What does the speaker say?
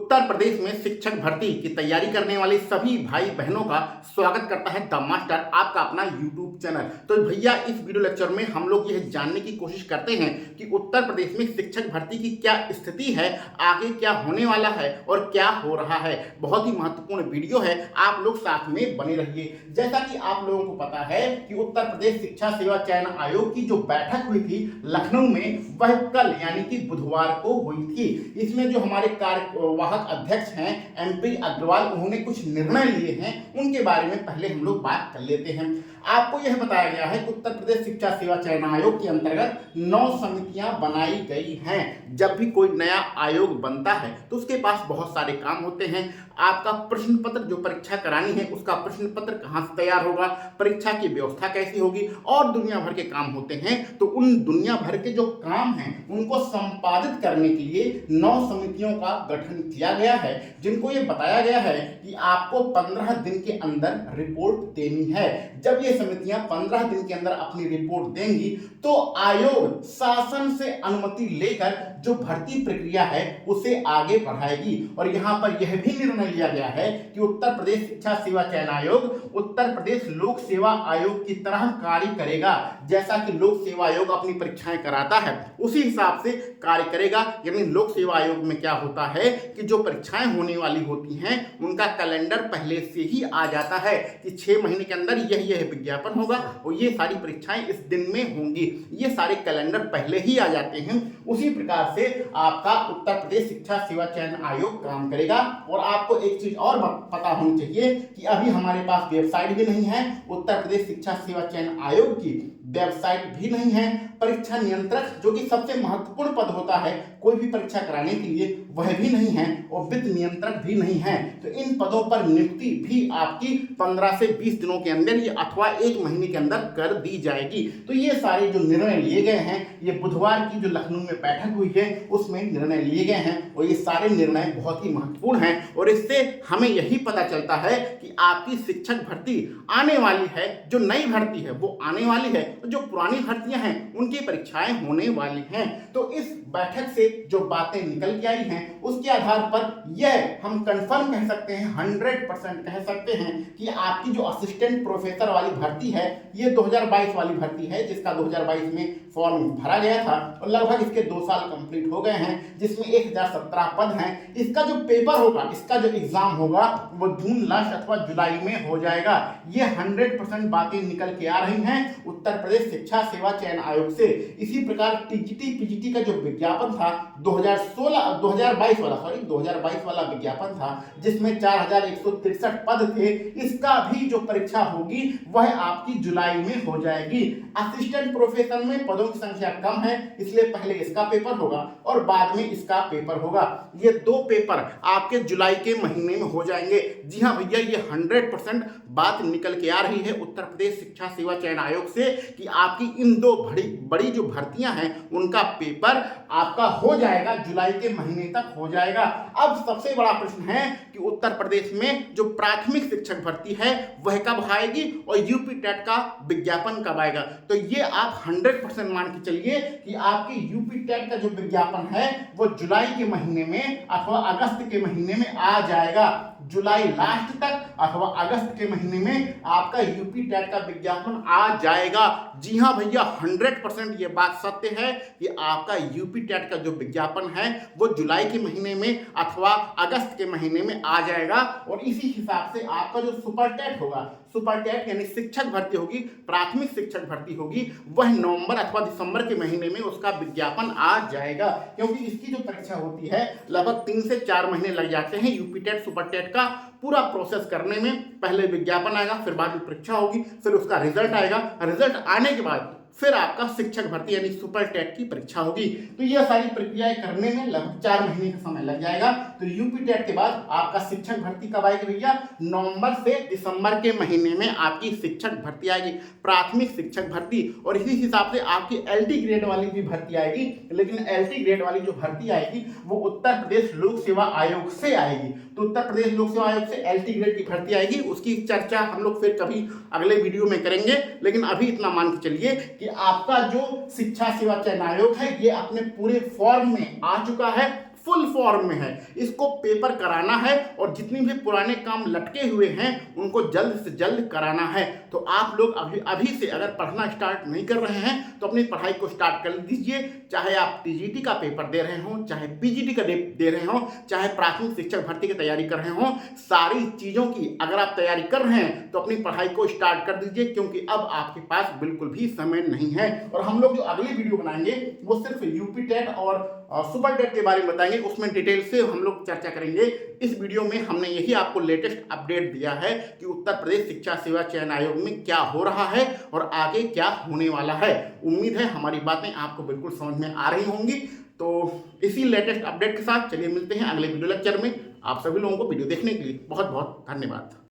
उत्तर प्रदेश में शिक्षक भर्ती की तैयारी करने वाले सभी भाई बहनों का स्वागत करता है द मास्टर, आपका अपना यूट्यूब चैनल। तो भैया इस वीडियो लेक्चर में हम लोग यह जानने की कोशिश करते हैं कि उत्तर प्रदेश में शिक्षक भर्ती की क्या स्थिति है, आगे क्या होने वाला है और क्या हो रहा है। बहुत ही महत्वपूर्ण वीडियो है, आप लोग साथ में बने रहिए। जैसा कि आप लोगों को पता है कि उत्तर प्रदेश शिक्षा सेवा चयन आयोग की जो बैठक हुई थी लखनऊ में, वह कल यानी कि बुधवार को हुई थी। इसमें जो हमारे कार्यवाहक अध्यक्ष हैं MP अग्रवाल, उन्होंने कुछ निर्णय लिए हैं, उनके बारे में पहले हम लोग बात कर लेते हैं। आपको यह बताया गया है कि उत्तर प्रदेश शिक्षा सेवा चयन आयोग के अंतर्गत 9 समितियां बनाई गई हैं। जब भी कोई नया आयोग बनता है तो उसके पास बहुत सारे काम होते हैं। आपका प्रश्न पत्र जो परीक्षा करानी है उसका प्रश्न पत्र कहाँ से तैयार होगा, परीक्षा की व्यवस्था कैसी होगी और दुनिया भर के काम होते हैं। तो उन दुनिया भर के जो काम हैं उनको संपादित करने के लिए 9 समितियों का गठन किया गया है, जिनको ये बताया गया है कि आपको 15 दिन के अंदर रिपोर्ट देनी है। जब ये समितियां 15 दिन के अंदर अपनी रिपोर्ट देंगी तो आयोग शासन से अनुमति लेकर जो भर्ती प्रक्रिया है उसे आगे बढ़ाएगी। और यहां पर यह भी निर्णय लिया गया है कि उत्तर प्रदेश शिक्षा सेवा चयन आयोग उत्तर प्रदेश लोक सेवा आयोग की तरह कार्य करेगा। जैसा कि लोक सेवा आयोग अपनी परीक्षाएं कराता है उसी हिसाब से कार्य करेगा। यानी लोक सेवा आयोग में क्या होता है कि जो परीक्षाएं होने वाली होती हैं उनका कैलेंडर पहले से ही आ जाता है कि 6 महीने के अंदर यह विज्ञापन होगा और ये सारी परीक्षाएं इस दिन में होंगी। ये सारे कैलेंडर पहले ही आ जाते हैं। उसी प्रकार से आपका उत्तर प्रदेश शिक्षा सेवा चयन आयोग काम करेगा। और आपको एक चीज और पता होनी चाहिए कि अभी हमारे पास वेबसाइट भी नहीं है, उत्तर प्रदेश शिक्षा सेवा चयन आयोग की वेबसाइट भी नहीं है। परीक्षा नियंत्रक जो कि सबसे महत्वपूर्ण पद होता है कोई भी परीक्षा कराने के लिए, वह भी नहीं है और वित्त नियंत्रक भी नहीं है। तो इन पदों पर नियुक्ति भी आपकी 15 से 20 दिनों के अंदर अथवा 1 महीने के अंदर कर दी जाएगी। तो ये सारे जो निर्णय लिए गए हैं, ये बुधवार की जो लखनऊ में बैठक हुई है उसमें निर्णय लिए गए हैं और ये सारे निर्णय बहुत ही महत्वपूर्ण हैं। और इससे हमें यही पता चलता है कि आपकी शिक्षक भर्ती आने वाली है, जो नई भर्ती है वो आने वाली है, जो पुरानी भर्तियां हैं उनकी परीक्षाएं होने वाली हैं। तो इस बैठक से जो बातें निकल के आई हैं उसके आधार पर यह हम कंफर्म कह सकते हैं, 100% कह सकते हैं कि आपकी जो असिस्टेंट प्रोफेसर वाली भर्ती है ये 2022 वाली भर्ती है, जिसका 2022 में फॉर्म भरा गया था और लगभग इसके 2 साल कंप्लीट हो गए हैं, जिसमें 1017 पद हैं। इसका जो पेपर होगा, इसका जो एग्जाम होगा वो जून लास्ट अथवा जुलाई में हो जाएगा। ये 100% बातें निकल के आ रही हैं उत्तर प्रदेश शिक्षा सेवा चयन आयोग से। इसी प्रकार टीजीटी पीजीटी का जो विज्ञापन था 2022 वाला विज्ञापन था, जिसमें 4163 पद थे, इसका भी जो परीक्षा होगी वह आपकी जुलाई में हो जाएगी। असिस्टेंट प्रोफेसर में पदों की संख्या कम है, इसलिए पहले इसका पेपर होगा और बाद में इसका पेपर होगा। ये 2 पेपर आपके जुलाई के महीने में हो जाएंगे। जी हाँ भैया, ये 100% बात निकल के आ रही है उत्तर प्रदेश शिक्षा सेवा चयन आयोग से कि आपकी इन 2 बड़ी जो भर्तियां हैं उनका पेपर आपका हो जाएगा, जुलाई के महीने तक हो जाएगा। अब सबसे बड़ा प्रश्न है कि उत्तर प्रदेश में जो प्राथमिक शिक्षक भर्ती है वह कब आएगी और यूपी टेट का विज्ञापन कब आएगा। तो ये आप 100% मान के चलिए कि आपकी यूपी टेट का जो विज्ञापन है वो जुलाई के महीने में अथवा अगस्त के महीने में आ जाएगा। जुलाई लास्ट तक अथवा अगस्त के महीने में आपका यूपी टेट का विज्ञापन आ जाएगा। जी हाँ भैया, 100% ये बात सत्य है कि आपका यूपी टेट का जो विज्ञापन है वो जुलाई के महीने में अथवा अगस्त के महीने में आ जाएगा। और इसी हिसाब से आपका जो सुपर टेट होगा, सुपर टेट यानी शिक्षक भर्ती होगी, प्राथमिक शिक्षक भर्ती होगी, वह नवंबर अथवा दिसंबर के महीने में उसका विज्ञापन आ जाएगा। क्योंकि इसकी जो परीक्षा होती है लगभग 3 से 4 महीने लग जाते हैं यूपी टेट सुपर टेट का पूरा प्रोसेस करने में। पहले विज्ञापन आएगा, फिर बाद में परीक्षा होगी, फिर उसका रिजल्ट आएगा, रिजल्ट आने के बाद फिर आपका शिक्षक भर्ती यानी सुपर टेट की परीक्षा होगी। तो यह सारी प्रक्रियाएं करने में लगभग 4 महीने का समय लग जाएगा। तो यूपी टेट के बाद आपका शिक्षक भर्ती कब आएगी भैया? नवंबर से दिसंबर के महीने में आपकी शिक्षक भर्ती आएगी, प्राथमिक शिक्षक भर्ती। और इसी हिसाब से आपकी LT ग्रेड वाली भी भर्ती आएगी, लेकिन LT ग्रेड वाली जो भर्ती आएगी वो उत्तर प्रदेश लोक सेवा आयोग से आएगी। तो उत्तर प्रदेश लोक सेवा आयोग से LT ग्रेड की भर्ती आएगी, उसकी चर्चा हम लोग फिर कभी अगले वीडियो में करेंगे। लेकिन अभी इतना मान के चलिए कि आपका जो शिक्षा सेवा चयन आयोग है ये अपने पूरे फॉर्म में आ चुका है, फुल फॉर्म में है, इसको पेपर कराना है और जितनी भी पुराने काम लटके हुए हैं उनको जल्द से जल्द कराना है। तो आप लोग अभी अभी से अगर पढ़ना स्टार्ट नहीं कर रहे हैं तो अपनी पढ़ाई को स्टार्ट कर दीजिए। चाहे आप टीजीटी का पेपर दे रहे हो, चाहे पीजीटी का दे रहे हो, चाहे प्राथमिक शिक्षक भर्ती की तैयारी कर रहे हो, सारी चीज़ों की अगर आप तैयारी कर रहे हैं तो अपनी पढ़ाई को स्टार्ट कर दीजिए, क्योंकि अब आपके पास बिल्कुल भी समय नहीं है। और हम लोग जो अगली वीडियो बनाएंगे वो सिर्फ यूपी टेट और सुपर टेट के बारे में बताएंगे, उसमें डिटेल से हम लोग चर्चा करेंगे। इस वीडियो में हमने यही आपको लेटेस्ट अपडेट दिया है कि उत्तर प्रदेश शिक्षा सेवा चयन आयोग में क्या हो रहा है और आगे क्या होने वाला है। उम्मीद है हमारी बातें आपको बिल्कुल समझ में आ रही होंगी। तो इसी लेटेस्ट अपडेट के साथ चलिए मिलते हैं अगले वीडियो लेक्चर में। आप सभी लोगों को वीडियो देखने के लिए बहुत बहुत धन्यवाद।